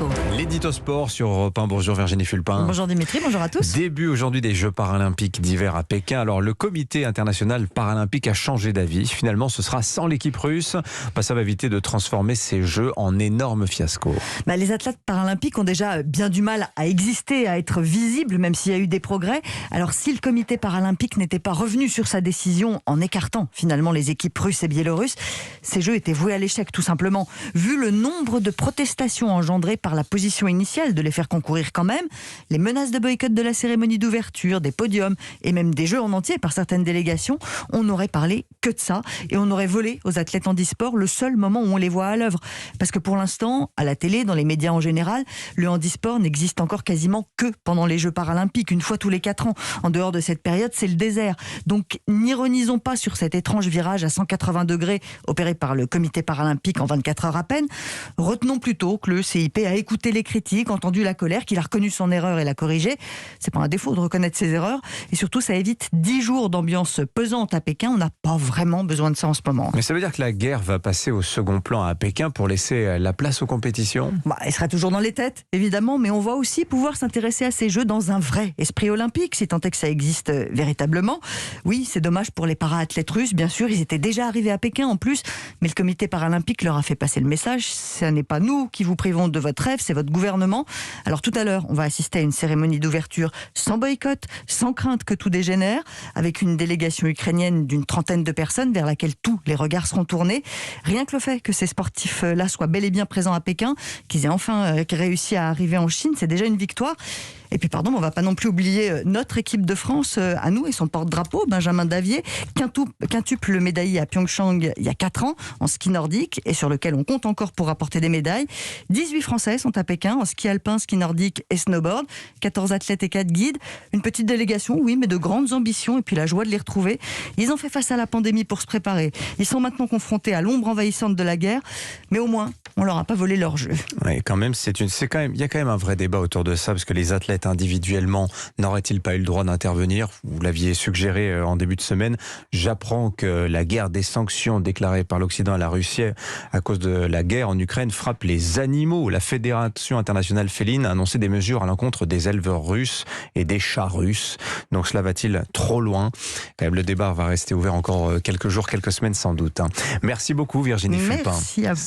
Fiasco. L'édito sport sur Europe 1. Bonjour Virginie Fulpin. Bonjour Dimitri, bonjour à tous. Début aujourd'hui des Jeux paralympiques d'hiver à Pékin. Alors le comité international paralympique a changé d'avis. Finalement ce sera sans l'équipe russe. Ça va éviter de transformer ces Jeux en énorme fiasco. Les athlètes paralympiques ont déjà bien du mal à exister, à être visibles, même s'il y a eu des progrès. Alors si le comité paralympique n'était pas revenu sur sa décision en écartant finalement les équipes russes et biélorusses, ces Jeux étaient voués à l'échec tout simplement. Vu le nombre de protestations engendrées par la position initiale de les faire concourir quand même, les menaces de boycott de la cérémonie d'ouverture, des podiums et même des Jeux en entier par certaines délégations, on n'aurait parlé que de ça et on aurait volé aux athlètes handisport le seul moment où on les voit à l'œuvre. Parce que pour l'instant, à la télé, dans les médias en général, le handisport n'existe encore quasiment que pendant les Jeux paralympiques, une fois tous les 4 ans. En dehors de cette période, c'est le désert. Donc n'ironisons pas sur cet étrange virage à 180 degrés opéré par le comité paralympique en 24 heures à peine. Retenons plutôt que le CIP a écouté les critiques, entendu la colère, qu'il a reconnu son erreur et l'a corrigée. C'est pas un défaut de reconnaître ses erreurs. Et surtout, ça évite 10 jours d'ambiance pesante à Pékin. On n'a pas vraiment besoin de ça en ce moment. Mais ça veut dire que la guerre va passer au second plan à Pékin pour laisser la place aux compétitions ? Elle sera toujours dans les têtes, évidemment, mais on va aussi pouvoir s'intéresser à ces Jeux dans un vrai esprit olympique, si tant est que ça existe véritablement. Oui, c'est dommage pour les para-athlètes russes, bien sûr, ils étaient déjà arrivés à Pékin en plus, mais le comité paralympique leur a fait passer le message, ce n'est pas nous qui vous privons de votre rêve, c'est votre gouvernement. Alors tout à l'heure, on va assister à une cérémonie d'ouverture sans boycott, sans crainte que tout dégénère, avec une délégation ukrainienne d'une 30aine de personnes vers laquelle tous les regards seront tournés. Rien que le fait que ces sportifs-là soient bel et bien présents à Pékin, qu'ils aient enfin réussi à arriver en Chine, c'est déjà une victoire. Et puis on ne va pas non plus oublier notre équipe de France à nous et son porte-drapeau, Benjamin Davier, quintuple médaillé à Pyeongchang il y a 4 ans en ski nordique et sur lequel on compte encore pour apporter des médailles. 18 Français sont à Pékin en ski alpin, ski nordique et snowboard. 14 athlètes et 4 guides. Une petite délégation, oui, mais de grandes ambitions et puis la joie de les retrouver. Ils ont fait face à la pandémie pour se préparer. Ils sont maintenant confrontés à l'ombre envahissante de la guerre, mais au moins, on leur a pas volé leur jeu. Oui, quand même, il y a quand même un vrai débat autour de ça, parce que les athlètes individuellement n'auraient-ils pas eu le droit d'intervenir ? Vous l'aviez suggéré en début de semaine. J'apprends que la guerre des sanctions déclarées par l'Occident à la Russie à cause de la guerre en Ukraine frappe les animaux. La Fédération internationale féline a annoncé des mesures à l'encontre des éleveurs russes et des chats russes. Donc cela va-t-il trop loin ? Quand même, le débat va rester ouvert encore quelques jours, quelques semaines sans doute. Merci beaucoup Virginie Fulpin. Merci à vous.